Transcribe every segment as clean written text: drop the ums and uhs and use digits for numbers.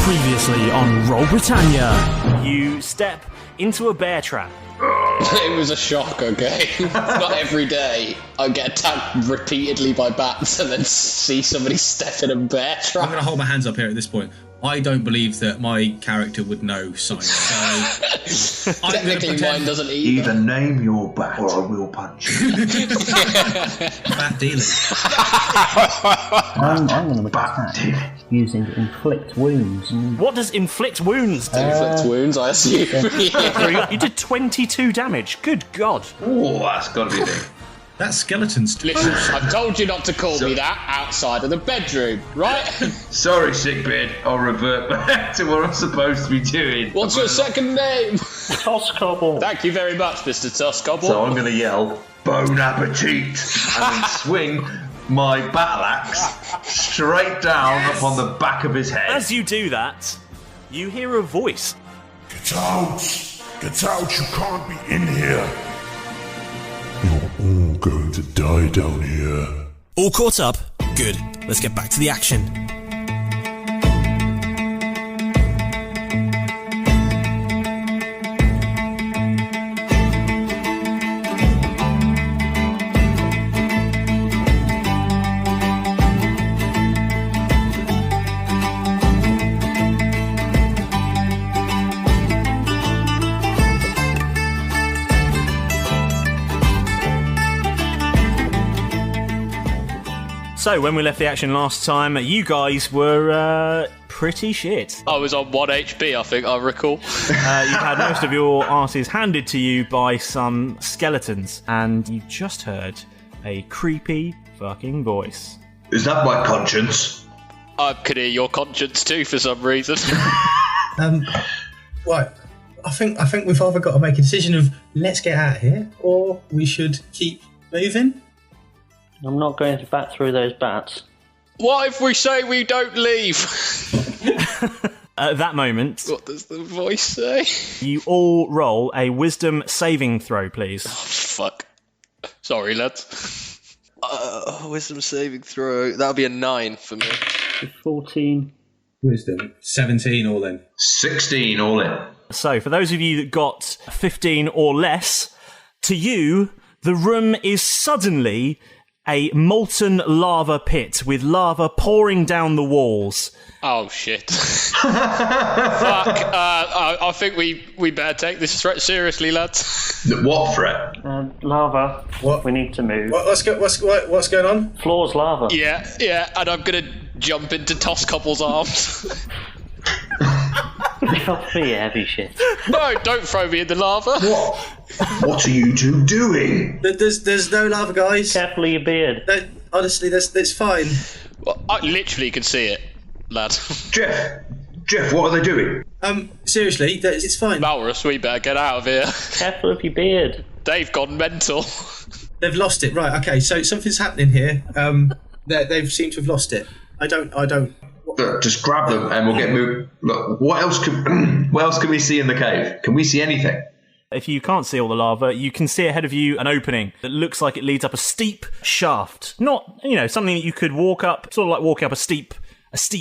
Previously on Roll Britannia. You step into a bear trap. It was a shock, okay? Not every day I get attacked repeatedly by bats and then see somebody step in a bear trap. I'm going to hold my hands up here at this point. I don't believe that my character would know signs. So Technically, mine doesn't either. Either name your bat or I will punch you. Bat dealing. I'm going to make an attack using inflict wounds. What does inflict wounds do? Inflict wounds, I assume. You did 22 damage. Good God. Oh, that's got to be a thing. That's skeletons. Listen, I've told you not to call me that outside of the bedroom, right? Sorry, Sickbeard. I'll revert back to what I'm supposed to be doing. What's your second name? Tosscoble. Thank you very much, Mr. Tosscoble. So I'm going to yell, Bon Appetit, and then swing my battle axe straight down upon the back of his head. As you do that, you hear a voice. Get out! Get out! You can't be in here! You're all going to die down here. All caught up? Good. Let's get back to the action. So, when we left the action last time, you guys were pretty shit. I was on 1 HP, I think, I recall. You had most of your arses handed to you by some skeletons, and you just heard a creepy fucking voice. Is that my conscience? I could hear your conscience too for some reason. Right. I think we've either got to make a decision of let's get out of here, or we should keep moving. I'm not going to bat through those bats. What if we say we don't leave? At that moment, What does the voice say? you all roll a wisdom saving throw, please. Fuck. Sorry, lads. Wisdom saving throw. That'll be a 9 for me. 14. Wisdom. 17 all in. 16 all in. So, for those of you that got 15 or less, to you, the room is suddenly a molten lava pit with lava pouring down the walls. Oh, shit. Fuck. I think we better take this threat seriously, lads. What threat? Lava. What? We need to move. What's going on? Floor's lava. Yeah, and I'm going to jump into Tosscoble's arms. That'll be heavy shit. No, don't throw me in the lava. What are you two doing? There's no lava, guys. Carefully your beard. Honestly, that's fine. Well, I literally can see it, lad. Jeff, what are they doing? Seriously, it's fine. Malrus, we better get out of here. Careful of your beard. They've gone mental. They've lost it. Right, okay, so something's happening here. They've seemed to have lost it. I don't... Look, just grab them and we'll get moved. Look, what else can we see in the cave? Can we see anything? If you can't see all the lava, you can see ahead of you an opening that looks like it leads up a steep shaft. Not, something that you could walk up, sort of like walking up a steep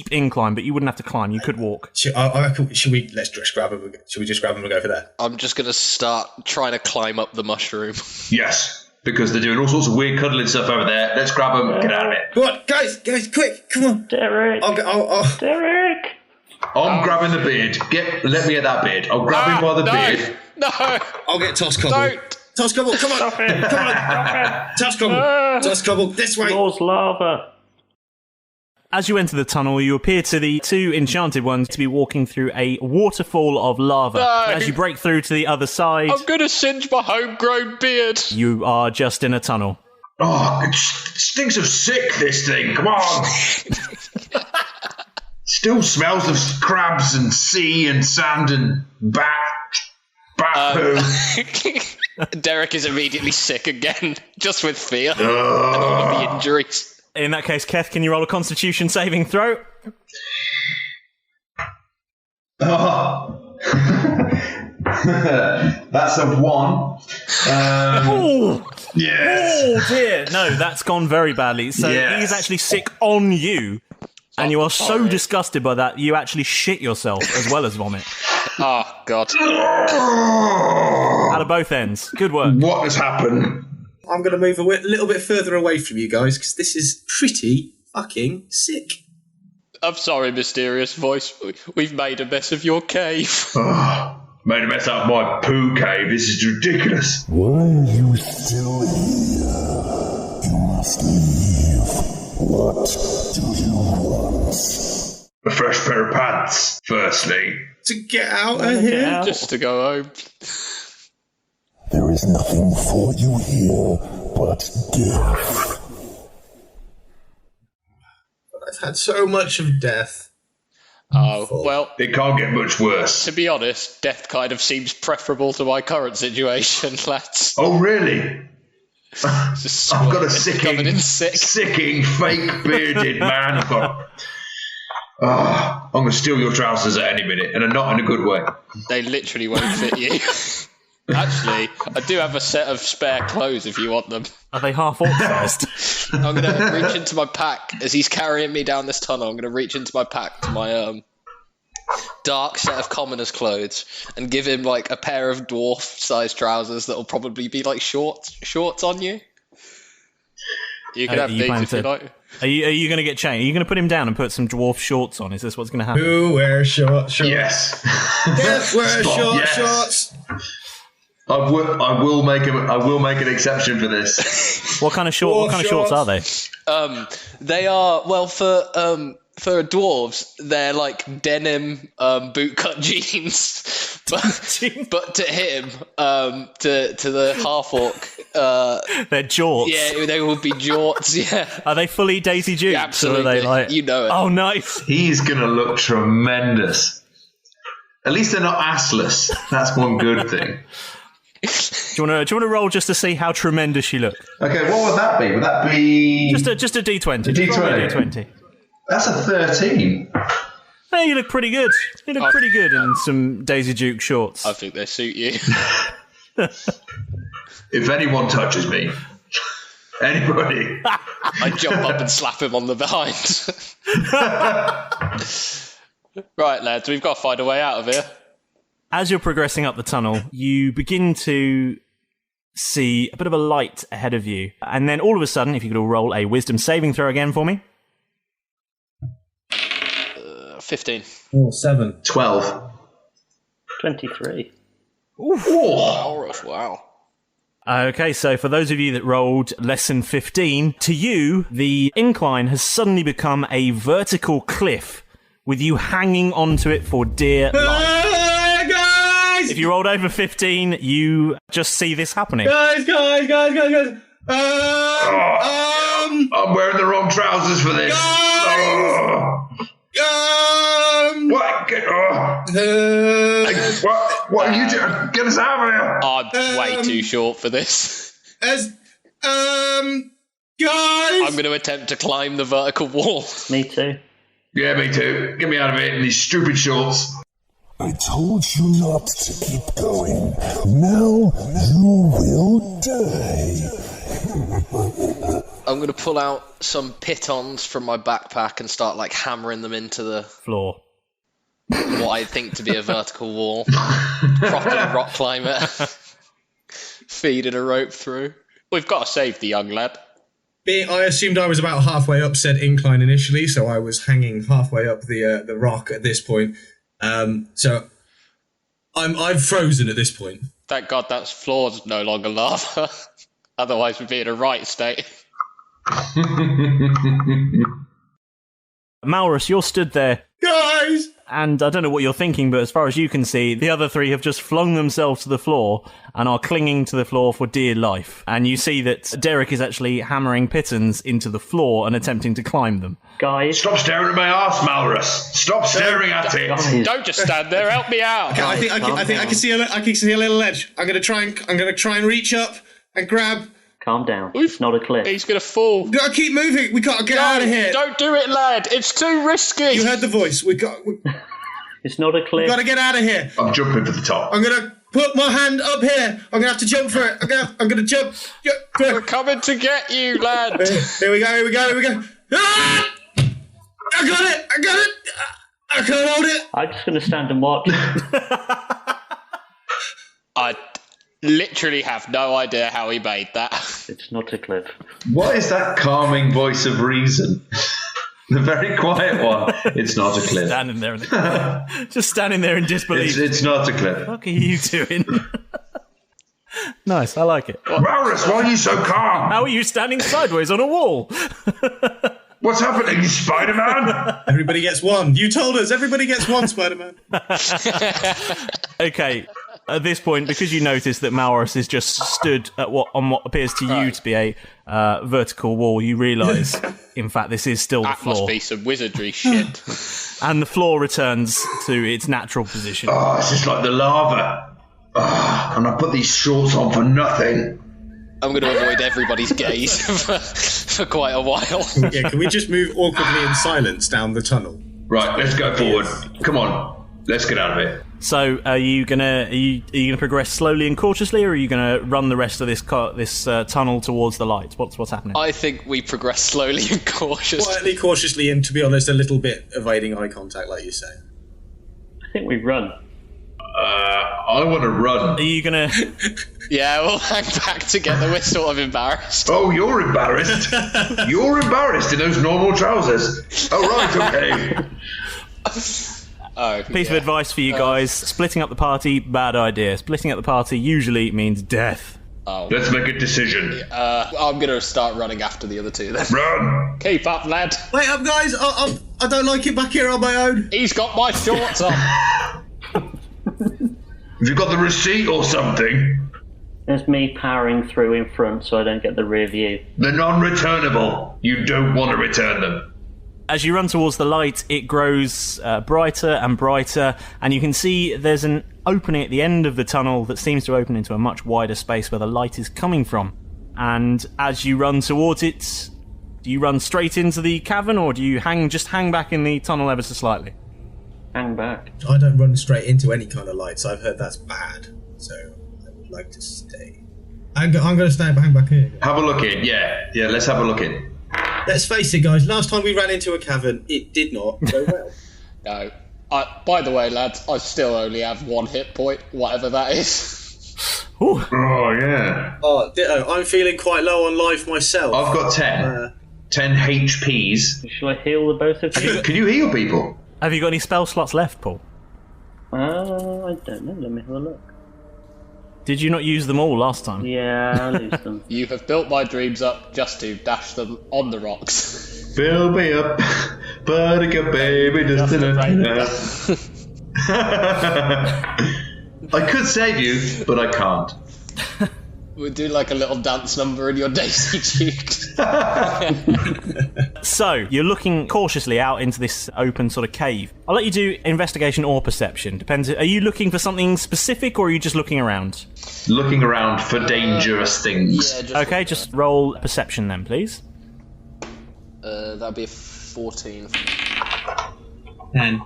incline, but you wouldn't have to climb. You could walk. I reckon, let's just grab them. Should we just grab them and go for that? I'm just going to start trying to climb up the mushroom. Yes, because they're doing all sorts of weird cuddling stuff over there. Let's grab them and get out of it. Come on, guys, quick, come on. Derek. Derek. I'm grabbing the beard. Let me get that beard. I'll grab him by the beard. No! I'll get Tosscoble. Don't! Tosscoble, come on! Stop it. Come on! Tosscoble, this way! Floor's lava. As you enter the tunnel, you appear to the two enchanted ones to be walking through a waterfall of lava. No. As you break through to the other side, I'm going to singe my homegrown beard. you are just in a tunnel. Oh, it stinks of sick, this thing. Come on. Still smells of crabs and sea and sand and bat poo. Derek is immediately sick again, just with fear and all of the injuries. In that case, Keth, can you roll a Constitution saving throw? Oh. That's a 1. Oh! Yes. Oh dear! No, that's gone very badly. So Yes. he's actually sick on you. And you are so disgusted by that, you actually shit yourself as well as vomit. Oh, God. Out of both ends. Good work. What has happened? I'm going to move a little bit further away from you guys because this is pretty fucking sick. I'm sorry, mysterious voice. We've made a mess of your cave. Made a mess out of my poo cave. This is ridiculous. Why are you still here? You must leave. What do you want? A fresh pair of pants, firstly. To get out of here? Just to go home. There is nothing for you here but death. I've had so much of death. Oh, well, It can't get much worse. to be honest, death kind of seems preferable to my current situation, lads. Oh, really? Just I've got a coming in sicking, fake bearded man. I'm going to steal your trousers at any minute, and not in a good way. They literally won't fit you. Actually, I do have a set of spare clothes if you want them. Are they half orc sized? I'm going to reach into my pack as he's carrying me down this tunnel. I'm going to reach into my pack to my dark set of commoner's clothes and give him like a pair of dwarf-sized trousers that will probably be like shorts on you. You can have these if you like. Are you going to get chained? Are you going to put him down and put some dwarf shorts on? Is this what's going to happen? Who wears shorts? Yes. Yes, wear Yes. shorts. I will make an exception for this. What kind of shorts are they? They are, well, for dwarves, they're like denim bootcut jeans. But to him, to the half orc, They're jorts. yeah, they will be jorts. Yeah, Are they fully Daisy Dukes? yeah, absolutely. Or are they like? You know it. Oh, nice. He's gonna look tremendous. At least they're not assless. That's one good thing. Do you want to roll just to see how tremendous you look? Okay, what would that be? Would that be Just a D20. A Just roll me a D20. D20. That's a 13. Hey, you look pretty good. You look pretty good in some Daisy Duke shorts. I think they suit you. If anyone touches me, anybody, I jump up and slap him on the behind. Right, lads, we've got to find a way out of here. As you're progressing up the tunnel, you begin to see a bit of a light ahead of you. And then all of a sudden, if you could all roll a wisdom saving throw again for me. 15. 7. 12. 23. Malrus, wow. Okay, so for those of you that rolled less than 15, to you, the incline has suddenly become a vertical cliff with you hanging onto it for dear life. Guys! If you rolled over 15, you just see this happening. Guys! I'm wearing the wrong trousers for this. What? What are you doing? Get us out of here! I'm way too short for this. Guys! I'm going to attempt to climb the vertical wall. Me too. Yeah, me too. Get me out of here in these stupid shorts. I told you not to keep going. Now you will die. I'm going to pull out some pitons from my backpack and start like hammering them into the Floor. what I think to be a vertical wall. Proper rock climber. Feeding a rope through. We've got to save the young lad. I assumed I was about halfway up said incline initially, so I was hanging halfway up the rock at this point. So I'm frozen at this point. Thank God that floor's no longer lava. Otherwise we'd be in a right state. Malrus, you're stood there, Guys! and I don't know what you're thinking, but as far as you can see, the other three have just flung themselves to the floor and are clinging to the floor for dear life. And you see that Derek is actually hammering pitons into the floor and attempting to climb them. Guys. Stop staring at my arse, Malrus. Stop staring at it. Guys. Don't just stand there, help me out. I think I can see a little edge. I'm gonna try and reach up and grab. Calm down. It's not a cliff. He's going to fall. We gotta keep moving. We gotta get out of here. Don't do it, lad. It's too risky. You heard the voice. We It's not a cliff. gotta get out of here. I'm jumping for the top. I'm gonna put my hand up here. I'm gonna have to jump for it. I'm gonna jump. We're coming to get you, lad. Here we go. Ah! I got it! I can't hold it! I'm just going to stand and watch. I literally have no idea how he made that. It's not a cliff. What is that calming voice of reason? The very quiet one. It's not a cliff. Standing there, just standing there in disbelief. It's not a cliff. What are you doing? Nice, I like it. Malrus, why are you so calm? How are you standing sideways on a wall? What's happening, Spider-Man? Everybody gets one. You told us everybody gets one, Spider-Man. Okay, at this point, because you notice that Malrus is just stood at what appears to you to be a vertical wall, you realise, in fact, this is still the That floor. must be some wizardry shit. And the floor returns to its natural position. Oh, it's just like the lava. Oh, and I put these shorts on for nothing. I'm going to avoid everybody's gaze for quite a while. Yeah, can we just move awkwardly in silence down the tunnel? Right, let's go forward. Come on, let's get out of here. So, are you gonna progress slowly and cautiously, or are you gonna run the rest of this tunnel towards the light? What's happening? I think we progress slowly and cautiously. Quietly, cautiously, and to be honest, a little bit evading eye contact, like you say. I think we run. I want to run. Are you gonna? Yeah, we'll hang back together. We're sort of embarrassed. Oh, you're embarrassed. You're embarrassed in those normal trousers. Oh, right, okay. Oh, Piece of advice for you guys: splitting up the party, bad idea. Splitting up the party usually means death. Let's make a decision. I'm going to start running after the other two then. Run. Keep up, lad. Wait up, guys! I don't like it back here on my own. He's got my shorts on. Have you got the receipt or something? There's me powering through in front so I don't get the rear view. They're non-returnable. You don't want to return them. As you run towards the light, it grows brighter and brighter, and you can see there's an opening at the end of the tunnel that seems to open into a much wider space where the light is coming from. And as you run towards it, do you run straight into the cavern, or do you hang back in the tunnel ever so slightly? Hang back. I don't run straight into any kind of lights. I've heard that's bad, so I would like to stay. I'm going to stay hang back here. Have a look in. Yeah, let's have a look in. Let's face it, guys. Last time we ran into a cavern, it did not go well. No. By the way, lads, I still only have 1 hit point, whatever that is. Ooh. Oh, yeah. Oh, ditto. I'm feeling quite low on life myself. I've got 10. 10 HPs. Shall I heal the both of you? Can you heal people? Have you got any spell slots left, Paul? I don't know. Let me have a look. Did you not use them all last time? Yeah, I'll lose them. You have built my dreams up just to dash them on the rocks. Fill me up, buttercup baby, just I could save you, but I can't. We'll do like a little dance number in your daisy cheeks. So, you're looking cautiously out into this open sort of cave. I'll let you do investigation or perception. Depends. Are you looking for something specific, or are you just looking around? Looking around for dangerous things. Yeah, Just roll perception then, please. That'd be a 14. 10.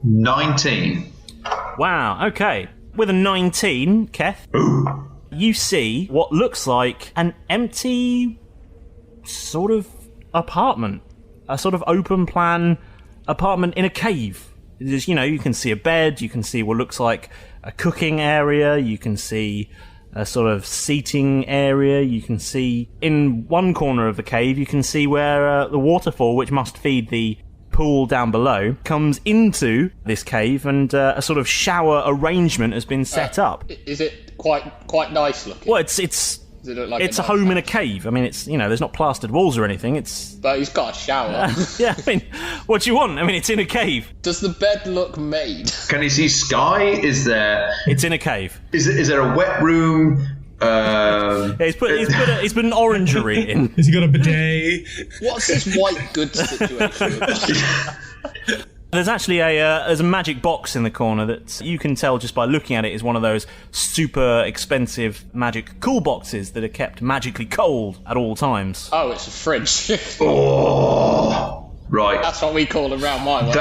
19. Wow, okay. With a 19, Keth, you see what looks like an empty sort of apartment. A sort of open plan apartment in a cave. There's, you can see a bed, you can see what looks like a cooking area, you can see a sort of seating area, you can see in one corner of the cave, you can see where the waterfall, which must feed the pool down below, comes into this cave, and a sort of shower arrangement has been set up. Is it quite nice looking? Well, it's Does it look like a nice home in a house? cave. I mean, it's there's not plastered walls or anything. It's But he's got a shower. yeah. I mean, what do you want? I mean, it's in a cave. Does the bed look made? Can you see sky? Is there It's in a cave. is there a wet room? Yeah, he's put an orangery in. Has he got a bidet? What's this white goods situation? There's actually there's a magic box in the corner that you can tell just by looking at it is one of those super expensive magic cool boxes that are kept magically cold at all times. Oh, it's a fridge. Oh, right. That's what we call around my way.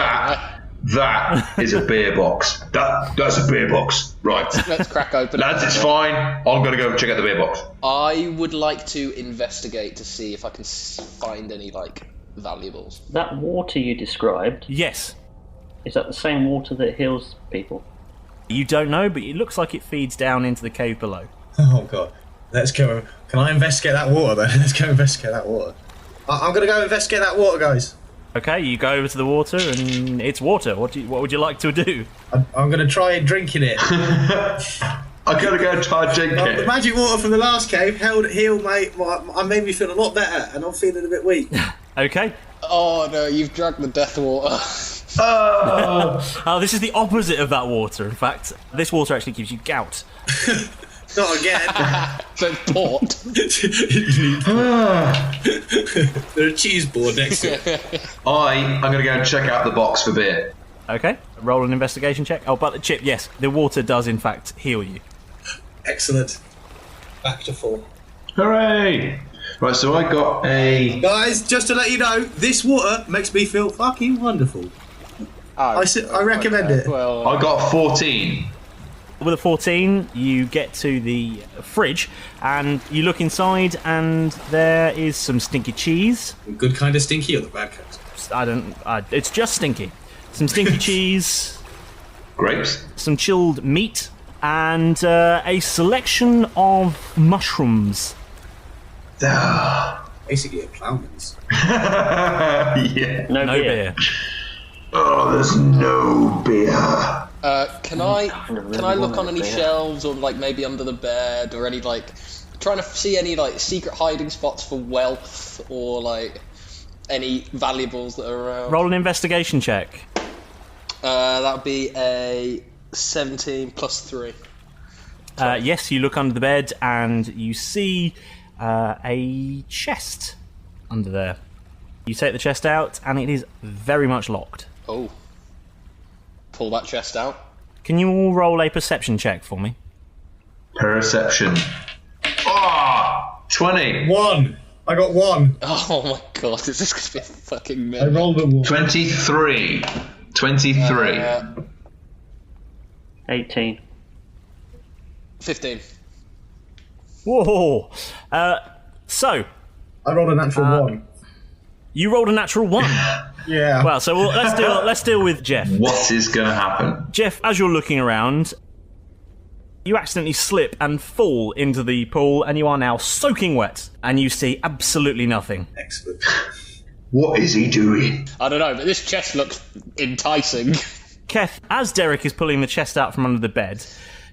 That is a beer box. That's a beer box. Right. Let's crack open. Lads, it's fine. I'm going to go check out the beer box. I would like to investigate to see if I can find any valuables. That water you described, Yes. is that the same water that heals people? You don't know, but it looks like it feeds down into the cave below. Oh god. Let's go. Can I investigate that water then? Let's go investigate that water. I'm gonna go investigate that water, guys. Okay, you go over to the water, and it's water. What would you like to do? I'm gonna try drinking it. I gotta go try and drink The it. magic water from the last cave healed mate. I made me feel a lot better, and I'm feeling a bit weak. Okay. Oh no, you've drunk the death water. Oh, this is the opposite of that water. In fact, this water actually gives you gout. Not again. So it's port. There's a cheese board next to it. I'm gonna go and check out the box for beer. Okay, roll an investigation check. Oh, but the chip, yes, the water does in fact heal you. Excellent. Back to full. Hooray! Right, so I got a... Guys, just to let you know, this water makes me feel fucking wonderful. I recommend it. Well, I got 14. With a 14, you get to the fridge and you look inside, and there is some stinky cheese. The good kind of stinky or the bad kind? It's just stinky. Some stinky cheese, Grapes? some chilled meat, and a selection of mushrooms. Basically a ploughman's. Yeah. No No beer. beer. Oh, there's no beer. can I look on any shelves or like maybe under the bed or any like trying to see any like secret hiding spots for wealth or like any valuables that are around? Roll an investigation check. That would be a 17 plus 3. Yes, you look under the bed and you see a chest under there. You take the chest out and it is very much locked. Oh. Pull that chest out. Can you all roll a perception check for me? Perception. 20. 1. I got 1. Oh my god, is this going to be a fucking I minute? rolled a 1. 23. 23. 18. 15. Whoa! So, I rolled a natural 1. you rolled a natural 1. Yeah. Well, so let's deal with Jeff. What is going to happen? Jeff, as you're looking around, you accidentally slip and fall into the pool, and you are now soaking wet, and you see absolutely nothing. Excellent. What is he doing? I don't know, but this chest looks enticing. Keth, as Derek is pulling the chest out from under the bed,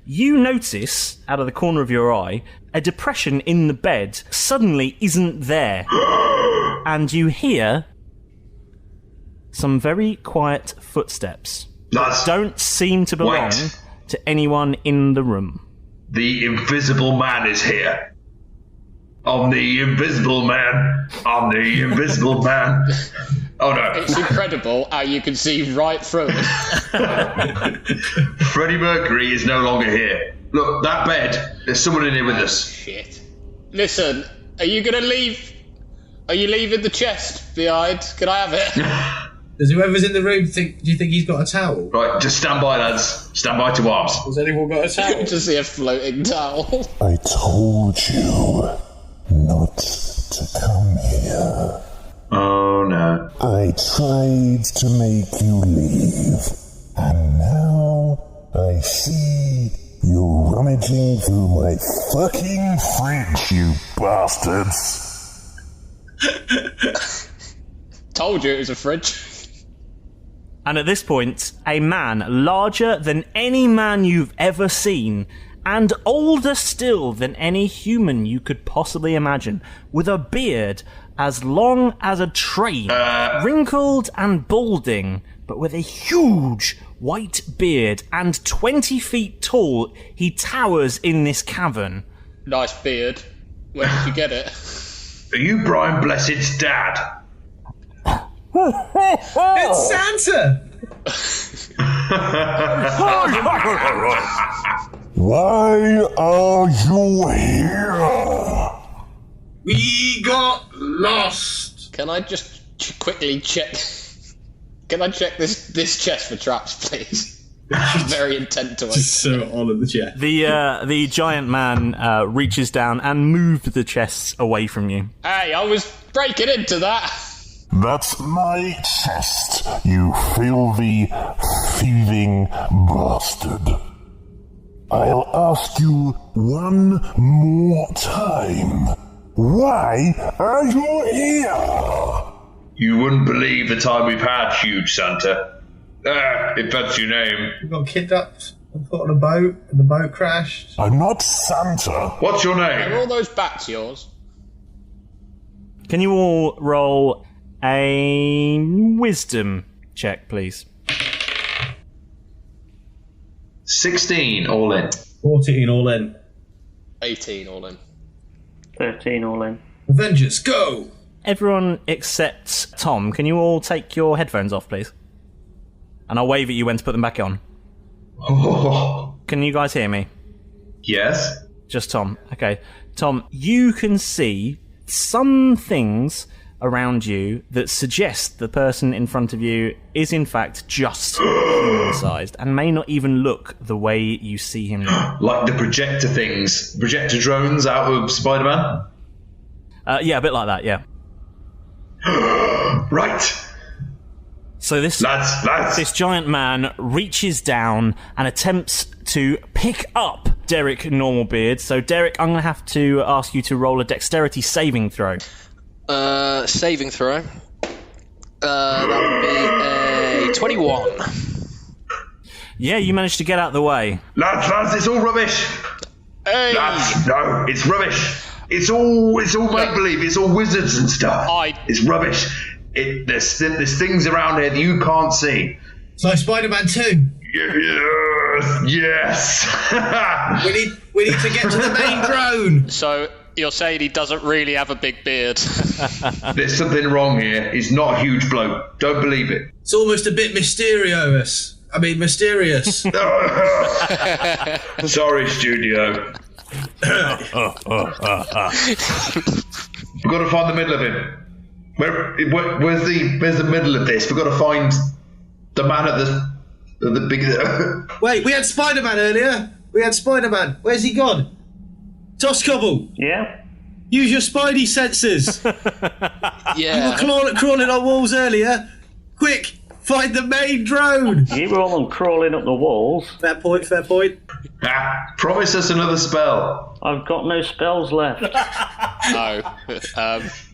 you notice, out of the corner of your eye, a depression in the bed suddenly isn't there. And you hear some very quiet footsteps. Lads, Don't seem to belong Wait. to anyone in the room. the invisible man is here. I'm the invisible man. I'm the invisible man. Oh no. It's incredible how you can see right through it. Freddie Mercury is no longer here. Look, that bed, there's someone in here with us. Shit. Listen, are you gonna leave? Are you leaving the chest behind? Can I have it? Does whoever's in the room think? Do you think he's got a towel? Right, just stand by, lads. Stand by to arms. Has anyone got a towel? To see a floating towel. I told you not to come here. Oh no. I tried to make you leave, and now I see you rummaging through my fucking fridge, you bastards. Told you it was a fridge. And at this point, a man larger than any man you've ever seen, and older still than any human you could possibly imagine, with a beard as long as a train, wrinkled and balding, but with a huge white beard, and 20 feet tall, he towers in this cavern. Nice beard. Where did you get it? Are you Brian Blessed's dad? It's Santa! Why are you here? We got lost! Can I just quickly check? Can I check this chest for traps, please? I'm very intent to it. So on at the chair. The giant man reaches down and moves the chests away from you. Hey, I was breaking into that. That's my chest, you filthy, thieving bastard. I'll ask you one more time. Why are you here? You wouldn't believe the time we've had, huge Santa. If that's your name. We got kidnapped and put on a boat, and the boat crashed. I'm not Santa. What's your Are name? all those bats yours? Can you all roll a wisdom check, please? 16 all in. 14 all in. 18 all in. 13 all in. Avengers, go! Everyone except Tom, can you all take your headphones off, please? And I'll wave at you when to put them back on. Oh, Can you guys hear me? yes? Just Tom. Okay. Tom, you can see some things around you that suggest the person in front of you is in fact just human-sized and may not even look the way you see him now. Like the projector things. Projector drones out of Spider-Man? Yeah, a bit like that, yeah. Right. So this Lads. giant man reaches down and attempts to pick up Derek Normalbeard. So Derek, I'm going to have to ask you to roll a dexterity saving throw. Saving throw. That would be a 21. Yeah, you managed to get out of the way. Lads, it's all rubbish. Hey! Lads, no, it's rubbish. It's all make-believe. It's all wizards and stuff. It's rubbish. There's things around here that you can't see. It's like Spider-Man 2. Yes. We need to get to the main drone. So you're saying he doesn't really have a big beard? There's something wrong here. He's not a huge bloke. Don't believe it. It's almost a bit mysterious. Sorry, studio. We've got to find the middle of him. Where's the middle of this? We've got to find the man at the big. Wait, we had Spider-Man earlier. Where's he gone? Tosscoble, Yeah? use your spidey senses. Yeah. You were crawling on walls earlier. Quick, find the main drone. You were all crawling up the walls. Fair point. Promise us another spell. I've got no spells left. No.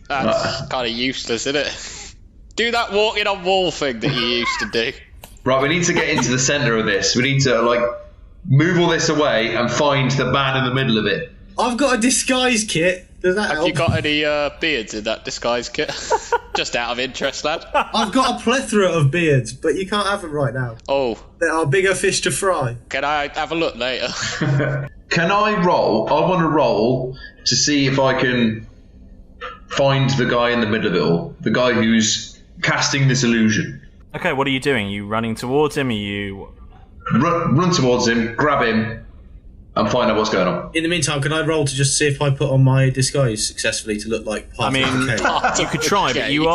That's kind of useless, isn't it? Do that walking on wall thing that you used to do. Right, we need to get into the centre of this. We need to move all this away and find the man in the middle of it. I've got a disguise kit. Does that Have help? you got any beards in that disguise kit? Just out of interest, lad. I've got a plethora of beards, but you can't have them right now. Oh, There are bigger fish to fry. can I have a look later? Can I roll? I want to roll to see if I can find the guy in the middle of it all. The guy who's casting this illusion. Okay, what are you doing? Are you running towards him? Are you... Run towards him, grab him, and find out what's going on. In the meantime, can I roll to just see if I put on my disguise successfully to look like part I mean, of the cave? you could try, but Okay. you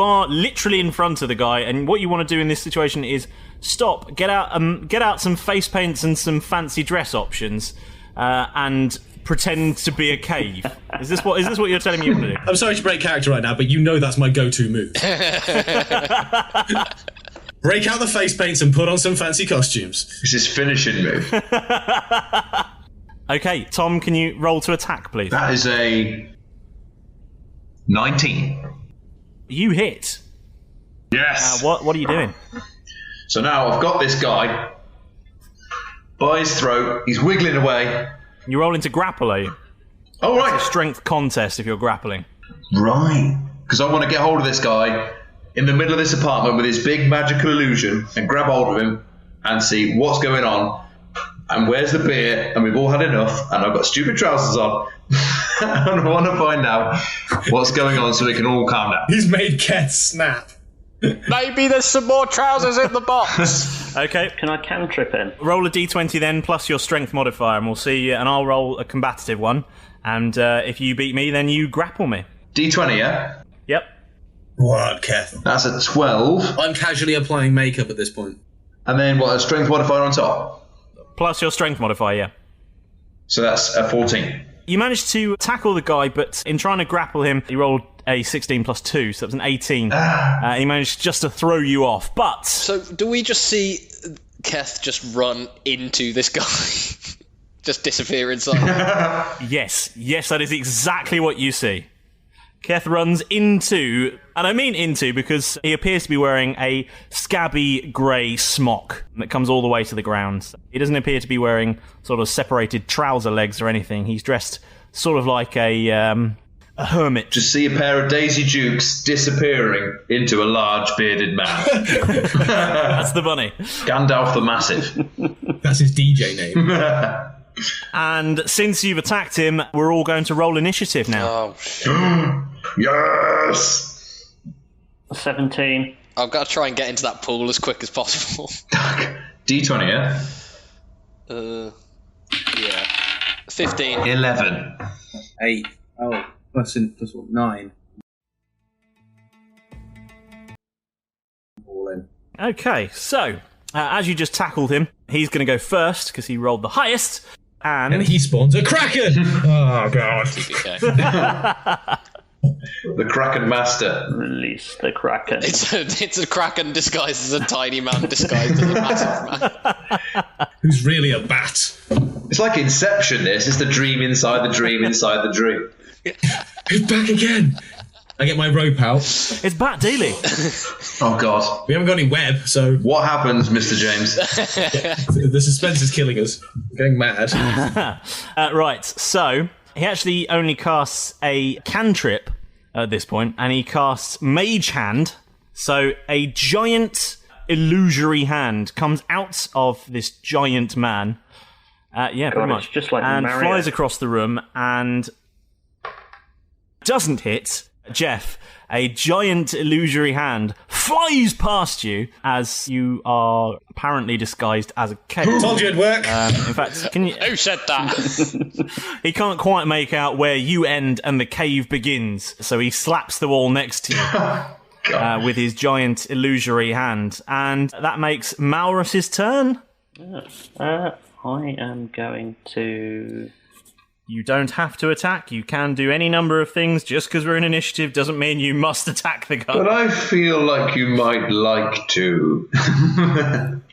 are literally in front of the guy, and what you want to do in this situation is stop, get out some face paints and some fancy dress options, and pretend to be a cave. Is this what you're telling me you want to do? I'm sorry to break character right now, but you know that's my go-to move. Break out the face paints and put on some fancy costumes. It's his finishing move. Okay, Tom, can you roll to attack, please? That is a 19. You hit. Yes. What are you doing? So now I've got this guy by his throat. He's wiggling away. You're rolling to grapple, are you? Oh, right. Strength contest if you're grappling. Right. Because I want to get hold of this guy in the middle of this apartment with his big magical illusion and grab hold of him and see what's going on and where's the beer, and we've all had enough, and I've got stupid trousers on. And I want to find out what's going on so we can all calm down. He's made Keth snap. Maybe there's some more trousers in the box. Okay, Can I cantrip him? roll a d20 then, plus your strength modifier, and we'll see, and I'll roll a combative one, and if you beat me, then you grapple me. D20, yeah? Yep. What, Keth? That's a 12. I'm casually applying makeup at this point. And then what, a strength modifier on top? Plus your strength modifier, yeah. So that's a 14. You managed to tackle the guy, but in trying to grapple him, you rolled a 16 plus 2, so that was an 18. He managed just to throw you off, but... So, do we just see Keth just run into this guy? Just disappear inside? Yes, that is exactly what you see. Keth runs into, and I mean into because he appears to be wearing a scabby grey smock that comes all the way to the ground. He doesn't appear to be wearing sort of separated trouser legs or anything. He's dressed sort of like a hermit. Just see a pair of Daisy Dukes disappearing into a large bearded man. That's the bunny. Gandalf the Massive. That's his DJ name. And since you've attacked him, we're all going to roll initiative now. Oh, shit. Yes! 17. I've got to try and get into that pool as quick as possible. D20, yeah? Yeah. 15. 11. 8. Oh, plus what? 9. All in. Okay, so, as you just tackled him, he's going to go first because he rolled the highest. And he spawns a kraken! Oh, God. TPK. The Kraken Master. Release the Kraken. It's a kraken disguised as a tiny man disguised as a massive man. Who's really a bat? It's like Inception, this. It's the dream inside the dream inside the dream. He's back again! I get my rope out. It's Bat Daily. Oh, God. We haven't got any web, so... What happens, Mr. James? The suspense is killing us. I'm going mad. Right, so he actually only casts a cantrip at this point, and he casts Mage Hand. So a giant illusory hand comes out of this giant man. Yeah, pretty much. Just like and Mario. flies across the room and doesn't hit. Jeff, a giant illusory hand flies past you as you are apparently disguised as a cave. Told you it'd work. In fact, can you... Who said that? He can't quite make out where you end and the cave begins, so he slaps the wall next to you with his giant illusory hand. And that makes Malrus's turn. I am going to... You don't have to attack. You can do any number of things. Just because we're in initiative doesn't mean you must attack the guy. But I feel like you might like to.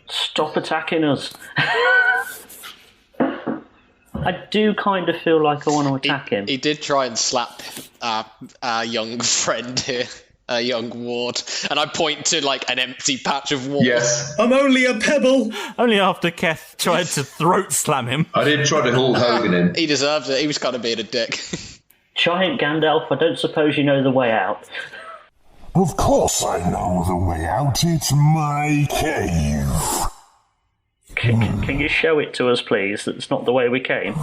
Stop attacking us. I do kind of feel like I want to attack him. He did try and slap our young friend here, a young ward, and I point to like an empty patch of wall. Yes. I'm only a pebble. Only after Keth tried to throat slam him. I did try to Hulk Hogan him. He deserves it. He was kind of being a dick. Giant Gandalf, I don't suppose you know the way out. Of course I know the way out. It's my cave. Can you show it to us, please? That's not the way we came.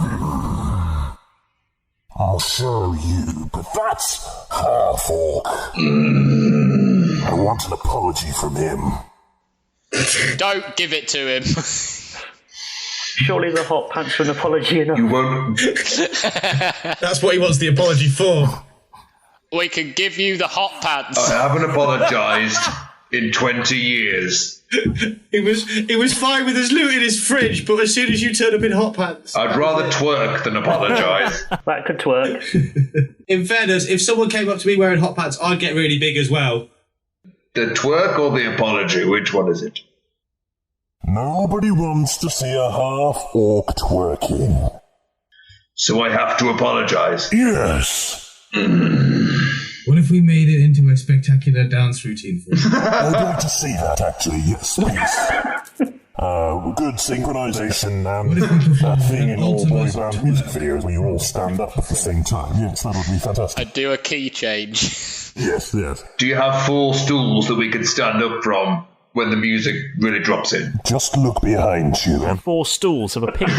I'll show you, but that's half-orc. I want an apology from him. Don't give it to him. Surely the hot pants are an apology enough. You won't. That's what he wants the apology for. We can give you the hot pants. I haven't apologised in 20 years. He was fine with his loot in his fridge, but as soon as you turn up in hot pants... I'd rather twerk than apologise. That could twerk. In fairness, if someone came up to me wearing hot pants, I'd get really big as well. The twerk or the apology? Which one is it? Nobody wants to see a half-orc twerking. So I have to apologise. Yes. What if we made it into a spectacular dance routine for him? I'd like to see that, actually. Yes, please. Good synchronisation and that thing in all boy band music videos where you all stand up at the same time. Yes, that would be fantastic. I'd do a key change. Yes, yes. Do you have 4 stools that we can stand up from when the music really drops in? Just look behind you. And 4 stools of a pig.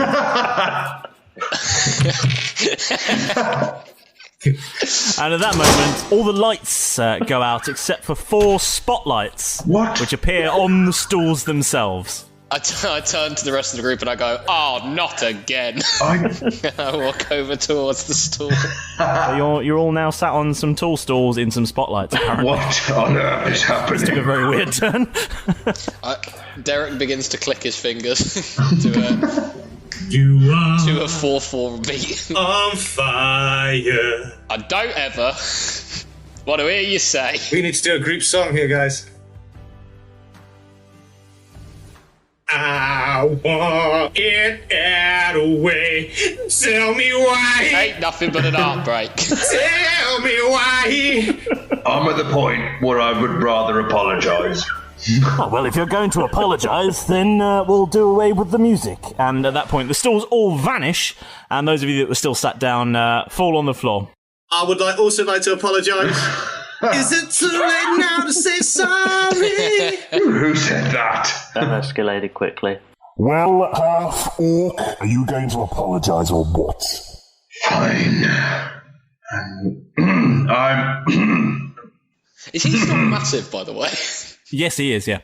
And at that moment, all the lights go out except for 4 spotlights. What? Which appear on the stools themselves. I turn to the rest of the group and I go, "Oh, not again!" I walk over towards the stool. So you're all now sat on some tall stools in some spotlights, apparently. What on earth is Took a happening? very weird turn. Derek begins to click his fingers to You are to a 4/4 beat. on fire. I don't ever want to hear you say. We need to do a group song here, guys. I want it out away. Tell me why. Ain't nothing but an heartbreak. Tell me why. I'm at the point where I would rather apologise. Oh, well, if you're going to apologise, then we'll do away with the music. And at that point, the stalls all vanish, and those of you that were still sat down fall on the floor. I would also like to apologise. Is it too late now to say sorry? Who said that? That escalated quickly. Well, half-orc, are you going to apologise or what? Fine. I'm... Is he still massive, by the way? Yes, he is, yeah.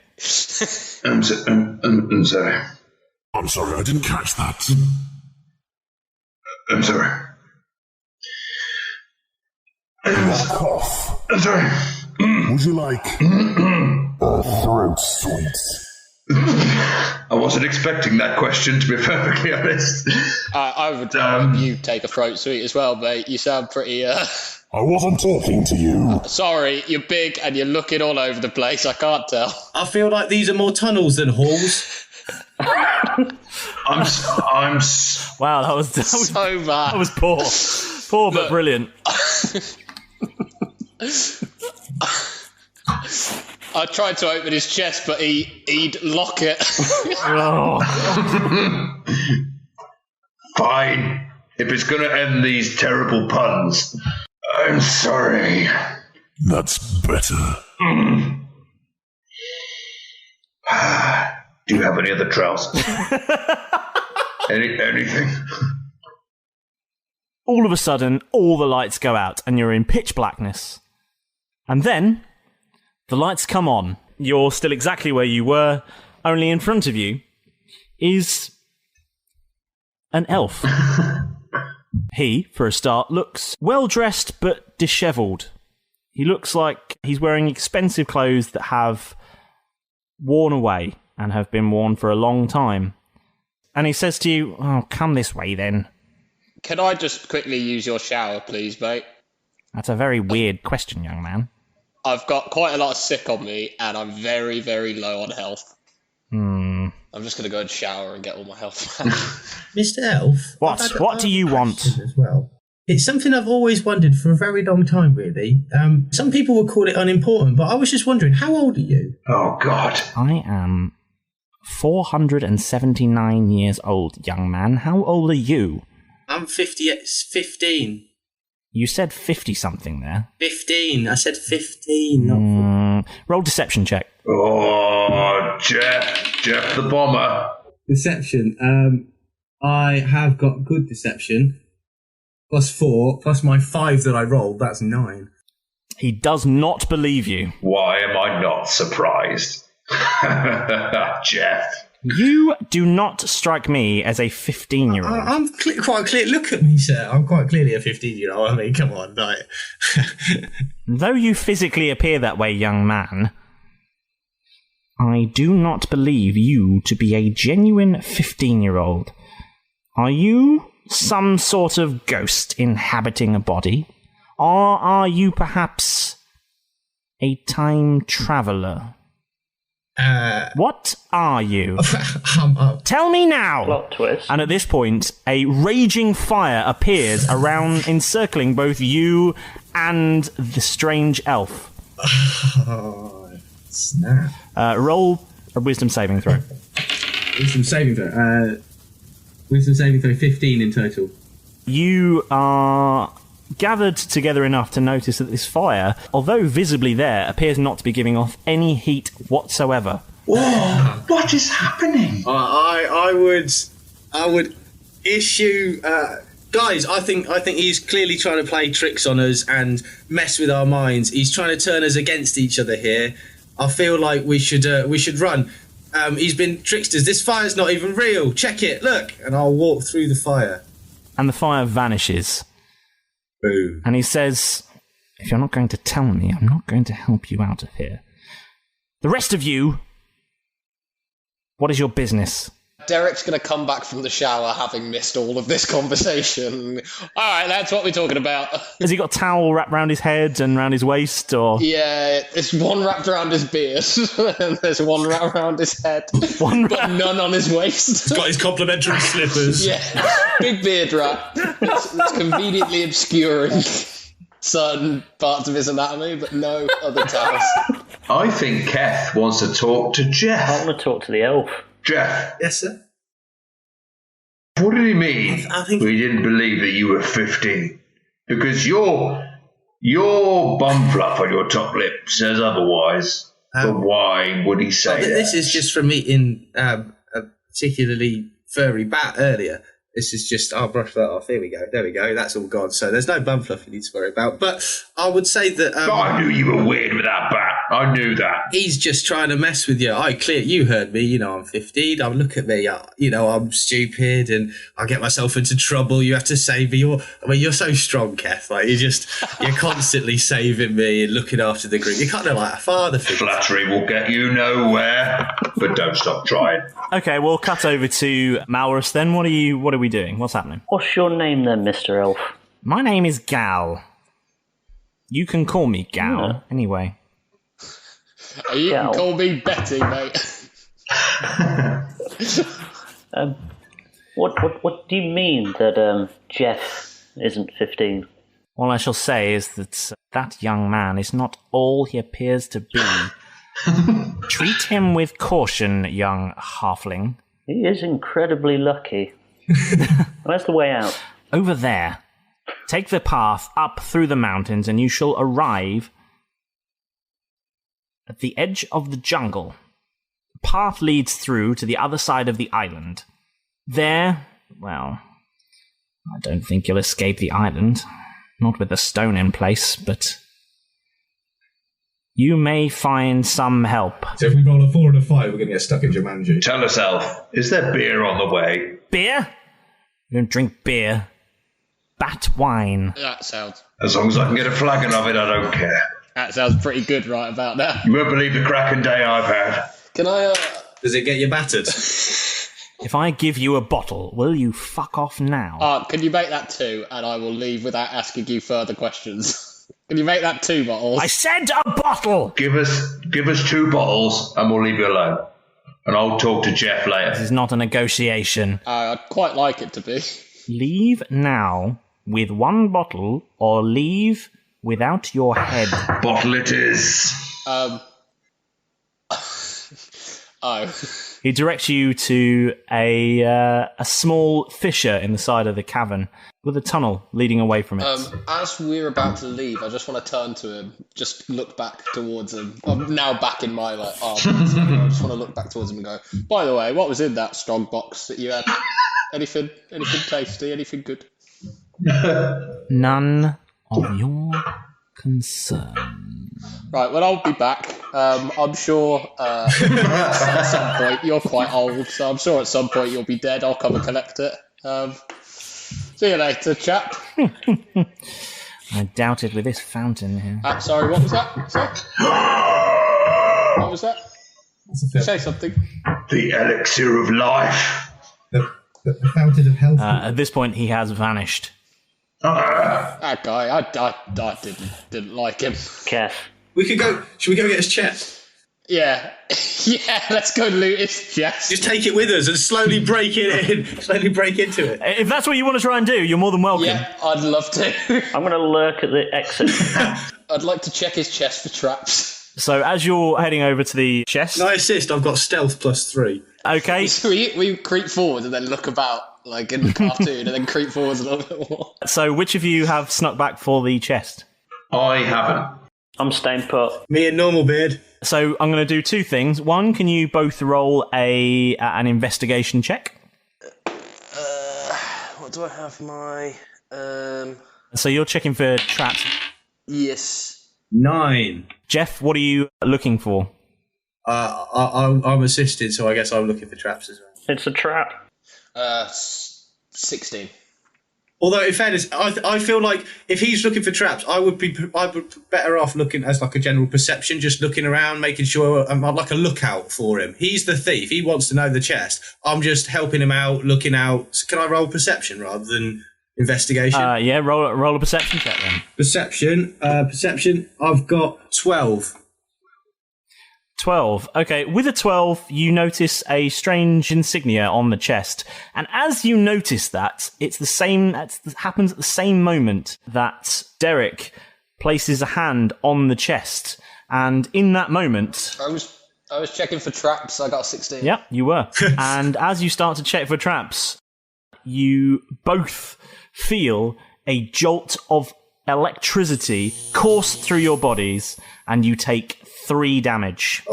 I'm sorry. I'm sorry, I didn't catch that. I'm sorry. Cough. I'm sorry. Would you like a throat sweet? I wasn't expecting that question, to be perfectly honest. I would rather you take a throat sweet as well, mate. You sound pretty... I wasn't talking to you. Sorry, you're big and you're looking all over the place. I can't tell. I feel like these are more tunnels than halls. Wow, that was So bad. that was poor. Poor but brilliant. I tried to open his chest, but he'd lock it. Oh. Fine. If it's going to end these terrible puns, I'm sorry. That's better. Do you have any other trousers? Anything? All of a sudden, all the lights go out, and you're in pitch blackness. And then, the lights come on. You're still exactly where you were, only in front of you is an elf. He, for a start, looks well-dressed but dishevelled. He looks like he's wearing expensive clothes that have worn away and have been worn for a long time. And he says to you, "Oh, come this way then." Can I just quickly use your shower, please, mate? That's a very weird question, young man. I've got quite a lot of sick on me, and I'm very, very low on health. I'm just going to go and shower and get all my health back. Mr. Elf? What do you want? As well. It's something I've always wondered for a very long time, really. Some people would call it unimportant, but I was just wondering, how old are you? Oh, God. I am 479 years old, young man. How old are you? I'm 15. You said 50-something there. 15. I said 15, not 15. Roll deception check. Oh, Jeff the bomber. Deception. I have got good deception. +4, plus my 5 that I rolled, that's 9. He does not believe you. Why am I not surprised? Jeff. You do not strike me as a 15-year-old. I'm quite clear. Look at me, sir. I'm quite clearly a 15-year-old. I mean, come on, like. Though you physically appear that way, young man, I do not believe you to be a genuine 15-year-old. Are you some sort of ghost inhabiting a body? Or are you perhaps a time traveller? What are you? Tell me now! Plot twist. And at this point, a raging fire appears around, encircling both you and the strange elf. Oh, snap. Roll a wisdom saving throw. Wisdom saving throw. Wisdom saving throw 15 in total. You are gathered together enough to notice that this fire, although visibly there, appears not to be giving off any heat whatsoever. Whoa! What is happening? I would issue. Guys, I think he's clearly trying to play tricks on us and mess with our minds. He's trying to turn us against each other here. I feel like we should run. He's been tricked us. This fire's not even real. Check it. Look, and I'll walk through the fire. And the fire vanishes. Boom. And he says, "If you're not going to tell me, I'm not going to help you out of here. The rest of you, what is your business?" Derek's going to come back from the shower having missed all of this conversation. All right, that's what we're talking about. Has he got a towel wrapped around his head and around his waist, or? Yeah, there's one wrapped around his beard, and there's one wrapped around his head, but none on his waist. He's got his complimentary slippers. Yeah, big beard wrap. It's conveniently obscuring certain parts of his anatomy, but no other towels. I think Keth wants to talk to Jeff. I want to talk to the elf. Jeff, Yes, sir. what did he mean? I think- We didn't believe that you were 15. Because your bum fluff on your top lip says otherwise. But why would he say that? This is just from meeting a particularly furry bat earlier. This is just, I'll brush that off. There we go. That's all gone. So there's no bum fluff you need to worry about. But I would say that... I knew you were weird with that bat. I knew that. He's just trying to mess with you. You heard me, I'm 15. Look at me, I'm stupid and I get myself into trouble. You have to save me. You're so strong, Keth. Like, you're constantly saving me and looking after the group. You're kind of like a father figure. Flattery will get you nowhere, but don't stop trying. Okay, we'll cut over to Malrus then. What are we doing? What's happening? What's your name then, Mr. Elf? My name is Gal. You can call me Gal, anyway. You Gal. can call me Betty, mate. What do you mean that Jeff isn't 15? All I shall say is that that young man is not all he appears to be. Treat him with caution, young halfling. He is incredibly lucky. Where's the way out? Over there. Take the path up through the mountains and you shall arrive at the edge of the jungle. The path leads through to the other side of the island. There, well, I don't think you'll escape the island. Not with the stone in place, but you may find some help. So if we roll a 4 and a 5, we're going to get stuck in Jumanji. Tell us, Elf, is there beer on the way? Beer? You don't drink beer. Bat wine. That sounds As long as I can get a flagon of it, I don't care. pretty good right about now. You won't believe the cracking day I've had. Can I, Does it get you battered? If I give you a bottle, will you fuck off now? can you make that 2, and I will leave without asking you further questions? Can you make that 2 bottles? I said a bottle! Give us 2 bottles and we'll leave you alone. And I'll talk to Jeff later. This is not a negotiation. I'd quite like it to be. Leave now with 1 bottle, or leave without your head. Bottle it is. He directs you to a small fissure in the side of the cavern, with a tunnel leading away from it. As we're about to leave, I just want to turn to him, just look back towards him. I'm now back in my arm. I just want to look back towards him and go, by the way, what was in that strong box that you had? Anything tasty? Anything good? None of your concern. Right, well, I'll be back. I'm sure at some point, you're quite old, so I'm sure at some point you'll be dead. I'll come and collect it. See you later, chap. I doubt it with this fountain here. Sorry, what was that? Sorry? What was that? Say something. The elixir of life. The fountain of health. At this point, he has vanished. That guy, I didn't like him. Keth. Should we go get his chest? Yeah, let's go loot his chest. Just take it with us and slowly break it in. Slowly break into it. If that's what you want to try and do, you're more than welcome. Yeah, I'd love to. I'm going to lurk at the exit. I'd like to check his chest for traps. So as you're heading over to the chest... Can I assist? I've got stealth +3. Okay. So we creep forward and then look about, like in the cartoon, and then creep forwards a little bit more. So which of you have snuck back for the chest? I haven't. I'm staying put. Me and Normalbeard. So I'm going to do 2 things. One, can you both roll an investigation check? What do I have? My So you're checking for traps. yes. 9. Jeff, what are you looking for? I'm assisting, so I guess I'm looking for traps as well. It's a trap. 16. Although, in fairness, I feel like if he's looking for traps, I would be better off looking as like a general perception, just looking around, making sure I'm like a lookout for him. He's the thief. He wants to know the chest. I'm just helping him out, looking out. So can I roll perception rather than investigation? Yeah, roll a perception check then. Perception. I've got 12. 12. Okay, with a 12, you notice a strange insignia on the chest. And as you notice that, it's the same, happens at the same moment that Derek places a hand on the chest. And in that moment... I was checking for traps, I got 16. Yep, you were. And as you start to check for traps, you both feel a jolt of electricity course through your bodies, and you take 3 damage. I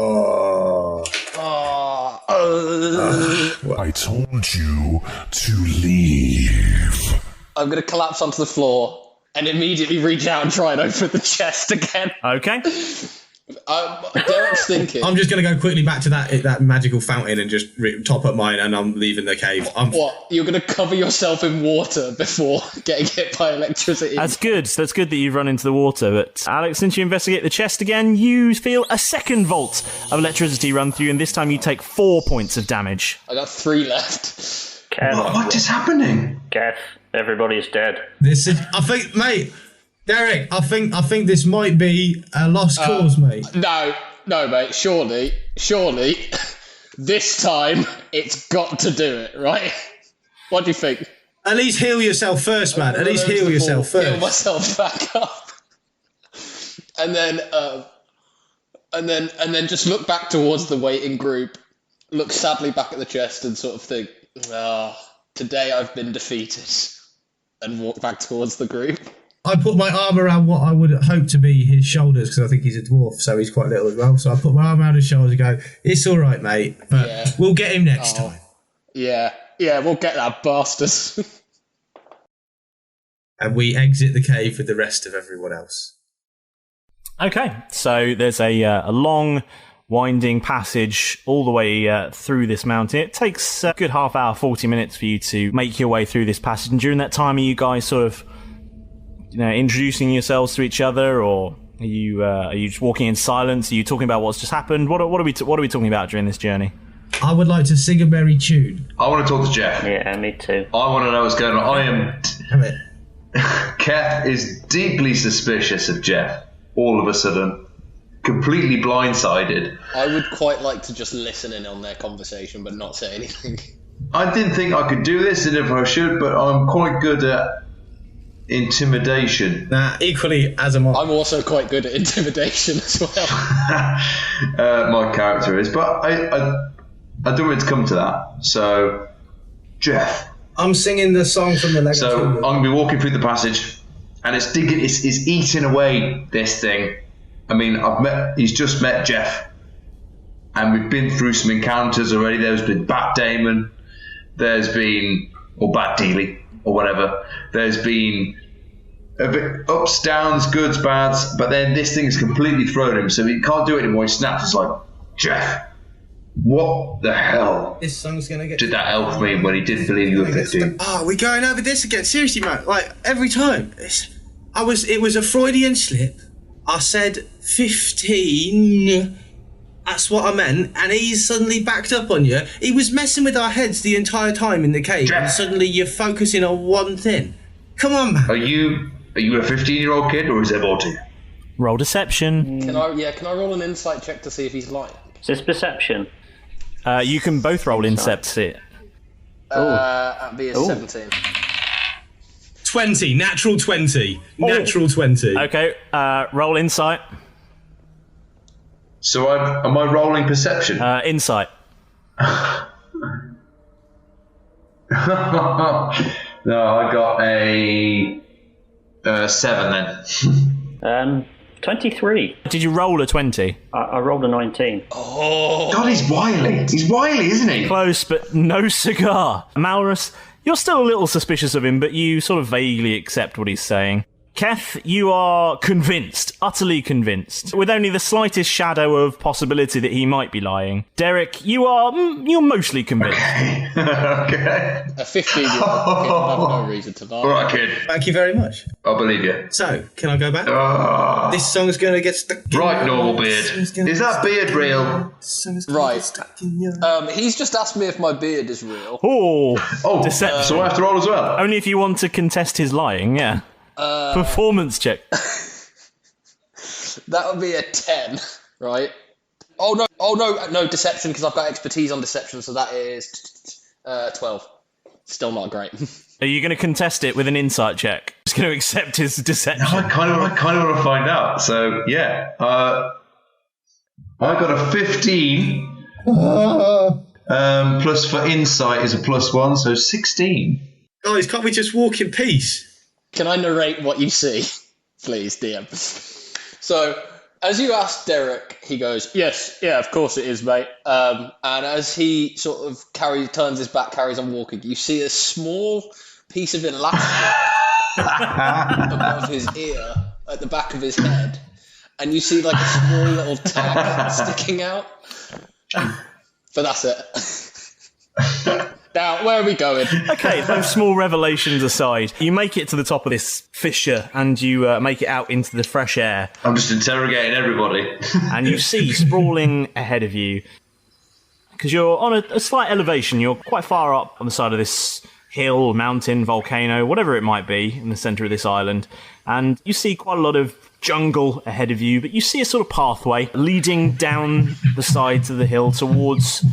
told you to leave. I'm going to collapse onto the floor and immediately reach out and try and open the chest again. Okay. Derek's thinking... I'm just going to go quickly back to that magical fountain and just top up mine, and I'm leaving the cave. What? You're going to cover yourself in water before getting hit by electricity? That's good that you've run into the water. But Alex, since you investigate the chest again, you feel a second volt of electricity run through, and this time you take 4 points of damage. I got 3 left. What is happening? Keth, everybody's dead. I think, mate... Derek, I think this might be a lost cause, mate. No, mate. Surely, this time it's got to do it, right? What do you think? At least heal yourself first, man. At least heal yourself first. Heal myself back up, and then just look back towards the waiting group, look sadly back at the chest, and sort of think, today I've been defeated, and walk back towards the group. I put my arm around what I would hope to be his shoulders, because I think he's a dwarf, so he's quite little as well. So I put my arm around his shoulders and go, it's all right, mate, but we'll get him next time. Yeah, we'll get that bastard. And we exit the cave with the rest of everyone else. Okay, so there's a long, winding passage all the way through this mountain. It takes a good half hour, 40 minutes for you to make your way through this passage. And during that time, are you guys sort of introducing yourselves to each other, or are you just walking in silence? Are you talking about what's just happened? What are we talking about during this journey? I would like to sing a merry tune. I want to talk to Jeff. Yeah, me too. I want to know what's going on. Keth is deeply suspicious of Jeff. All of a sudden, completely blindsided. I would quite like to just listen in on their conversation, but not say anything. I didn't think I could do this, and if I should, but I'm quite good at intimidation. Equally as am I. I'm also quite good at intimidation as well. My character is, but I don't want it to come to that. So, Jeff. I'm singing the song from the Lego. So I'm going to be walking through the passage, and it's eating away this thing. I mean, he's just met Jeff, and we've been through some encounters already. There's been Bat Damon, there's been, or Bat Dealey, or whatever. There's been a bit ups, downs, goods, bads, but then this thing has completely thrown him, so he can't do it anymore. He snaps. It's like, Jeff, what the hell this song's gonna get did that elf mean when he didn't believe you were 15? We're going over this again. Seriously, man. Like, every time. It was a Freudian slip. I said 15. That's what I meant, and he's suddenly backed up on you. He was messing with our heads the entire time in the cave, and suddenly you're focusing on one thing. Come on, man. Are you a 15-year-old kid, or is there more to you? Roll deception. Can I roll an insight check to see if he's lying? Is this perception? You can both roll insight. That'd be a 17. 20, natural 20. Natural 20. Okay, roll insight. So am I rolling perception? Insight. No, I got a 7 then. 23. Did you roll a 20? I rolled a 19. Oh, God, he's wily. He's wily, isn't he? Close, but no cigar. Malrus, you're still a little suspicious of him, but you sort of vaguely accept what he's saying. Keth, you are convinced, utterly convinced, with only the slightest shadow of possibility that he might be lying. Derek, you're mostly convinced. Okay. A 15-year-old kid would have no reason to lie. All right, kid. Thank you very much. I believe you. So, can I go back? This song's going to get stuck in Right, your Normalbeard. mind. Is that beard real? Right. He's just asked me if my beard is real. Oh, Oh, deception. so I have to roll as well? Only if you want to contest his lying, yeah. Performance check. That would be a 10, right? Oh no, deception, because I've got expertise on deception, so that is 12. Still not great. Are you going to contest it with an insight check? Just going to accept his deception. I kind of want to find out. So, yeah. I got a 15. Plus for insight is a +1, so 16. Guys, can't we just walk in peace? Can I narrate what you see, please, DM? So, as you ask Derek, he goes, "Yes, yeah, of course it is, mate." And as he sort of turns his back, carries on walking, you see a small piece of elastic above his ear, at the back of his head, and you see like a small little tag sticking out. But that's it. Now, where are we going? Okay, those small revelations aside, you make it to the top of this fissure and you make it out into the fresh air. I'm just interrogating everybody. And you see sprawling ahead of you, because you're on a slight elevation, you're quite far up on the side of this hill, mountain, volcano, whatever it might be, in the centre of this island, and you see quite a lot of jungle ahead of you, but you see a sort of pathway leading down the sides of the hill towards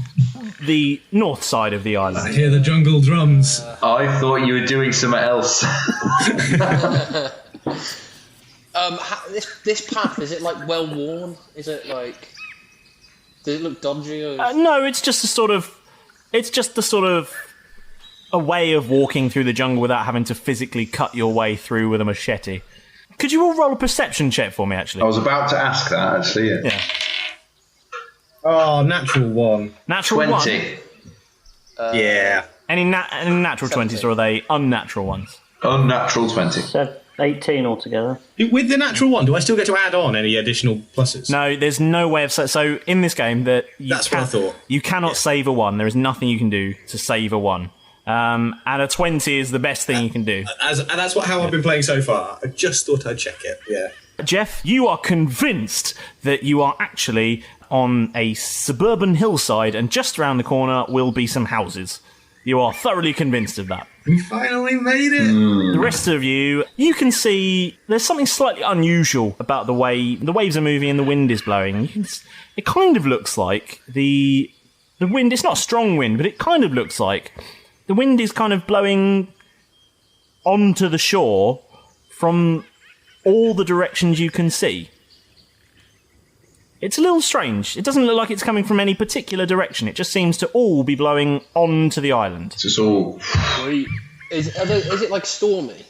the north side of the island. I hear the jungle drums. I thought you were doing something else. This path, is it like well worn? Is it like, does it look dodgy? Or No, it's just a sort of a way of walking through the jungle without having to physically cut your way through with a machete. Could you all roll a perception check for me, actually? I was about to ask that, actually. Yeah. Oh, natural 1. Natural 20. 1? Yeah. Any natural 20s, or are they unnatural ones? Unnatural 20. So 18 altogether. With the natural 1, do I still get to add on any additional pluses? No, there's no way of... So in this game, that That's what I thought. You cannot save a 1. There is nothing you can do to save a 1. And a 20 is the best thing you can do. And that's how I've been playing so far. I just thought I'd check it, yeah. Jeff, you are convinced that you are actually on a suburban hillside, and just around the corner will be some houses. You are thoroughly convinced of that. We finally made it! The rest of you can see there's something slightly unusual about the way the waves are moving and the wind is blowing. It kind of looks like the wind, it's not a strong wind, but it kind of looks like the wind is kind of blowing onto the shore from all the directions you can see. It's a little strange. It doesn't look like it's coming from any particular direction. It just seems to all be blowing onto the island. It's just all... Is it like stormy?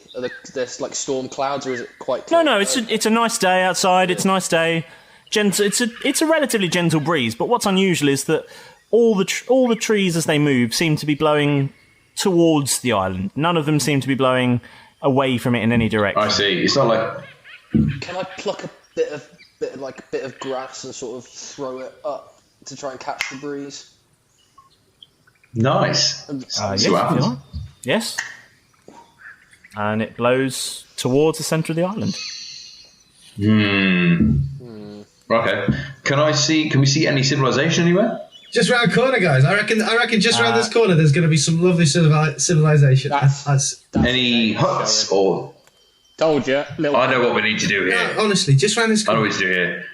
There's like storm clouds, or is it quite... No, it's a nice day outside. It's a nice day. Gentle. It's a relatively gentle breeze, but what's unusual is that all the trees as they move seem to be blowing towards the island. None of them seem to be blowing away from it in any direction. I see. It's not like... Can I pluck a bit of grass and sort of throw it up to try and catch the breeze? Nice. Yes, if you like. Yes. And it blows towards the centre of the island. Okay. Can we see any civilization anywhere? Just round the corner, guys. I reckon just round this corner there's going to be some lovely civilization. Any huts or... Told you. I know what we need to do here. Honestly, just round this I corner. know what we need to do here.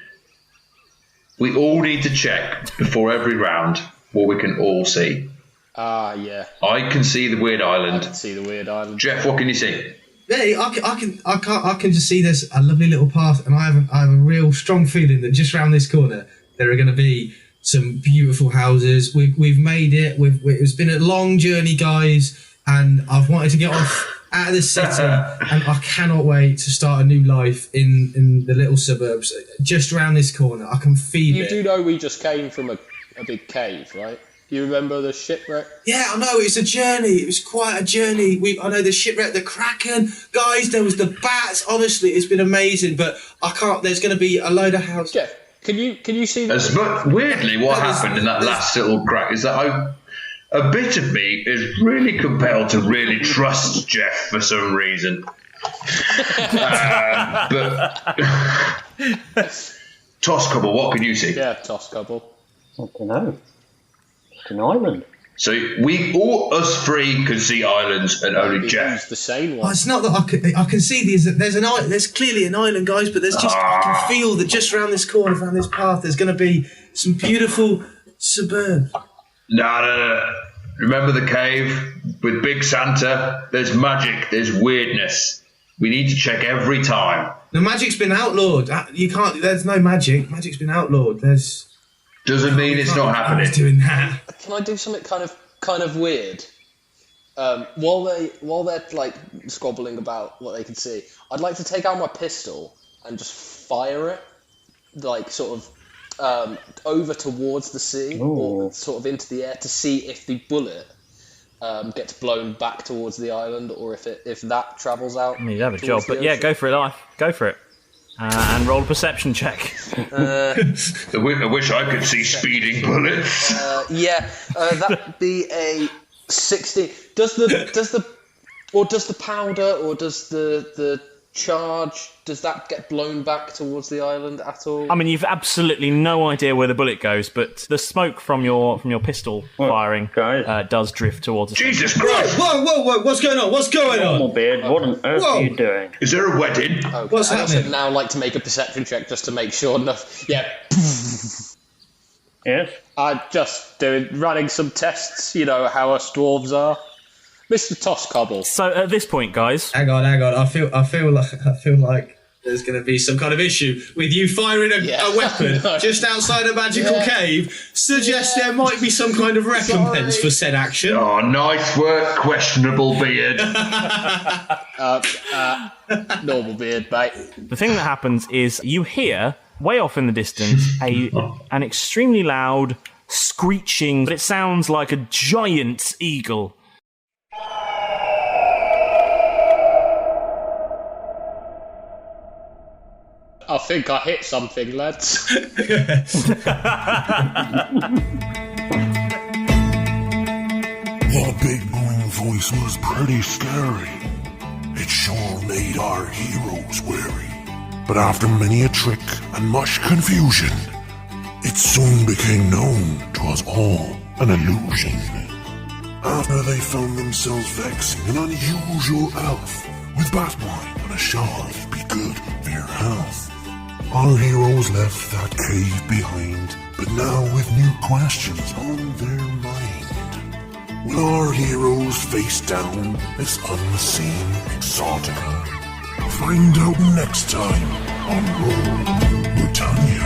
We all need to check before every round what we can all see. Yeah. I can see the weird island. I can see the weird island. Jeff, what can you see? Yeah, I can just see there's a lovely little path, and I have a real strong feeling that just round this corner there are going to be some beautiful houses. We've made it. It's been a long journey, guys, and I've wanted to get off out of the city, and I cannot wait to start a new life in the little suburbs just around this corner. I can feel it. You do know we just came from a big cave, right? You remember the shipwreck? Yeah, I know, it's a journey. It was quite a journey. I know the shipwreck, the Kraken. Guys, there was the bats. Honestly, it's been amazing, but I can't... There's going to be a load of houses. Jeff, can you see... Weirdly, what happened in that last little crack is that a bit of me is really compelled to really trust Jeff for some reason. But... Tosscoble, what can you see? Yeah, Tosscoble. I don't know. It's an island. So us three can see islands, and only Jeff. The same one. Oh, it's not that I can see these. There's clearly an island, guys, but there's just I can feel that just around this corner, around this path, there's going to be some beautiful suburb. No. Remember the cave with Big Santa? There's magic. There's weirdness. We need to check every time. The magic's been outlawed. You can't. There's no magic. Magic's been outlawed. Doesn't mean it's not happening. Doing that. Can I do something kind of weird? While they're like squabbling about what they can see, I'd like to take out my pistol and just fire it, like sort of over towards the sea or sort of into the air to see if the bullet gets blown back towards the island or if that travels out. I mean, you have a job, but yeah, go for it, Life. Go for it. And roll a perception check. I wish I could see speeding bullets. That'd be a 16. Does the powder or does the charge, does that get blown back towards the island at all? I mean, you've absolutely no idea where the bullet goes, but the smoke from your pistol firing does drift towards the Jesus Christ! Whoa! What's going on? Normalbeard, what on earth are you doing? Is there a wedding? Okay. What's happening? I'd also now like to make a perception check just to make sure enough. Yeah. Yes? I'm just running some tests, you know how us dwarves are. Mr. Tosscoble. So at this point, guys... Hang on. I feel like there's going to be some kind of issue with you firing a weapon just outside a magical cave. Suggests there might be some kind of recompense for said action. Oh, nice work, questionable beard. Normal beard, mate. The thing that happens is you hear, way off in the distance, an extremely loud screeching, but it sounds like a giant eagle. I think I hit something, lads. That big booming voice was pretty scary. It sure made our heroes wary. But after many a trick and much confusion, it soon became known 'twas all an illusion. After they found themselves vexing an unusual elf, with bat wine and a shawl be good for your health. Our heroes left that cave behind, but now with new questions on their mind. Will our heroes face down this unseen exotica? Find out next time on Roll Britannia.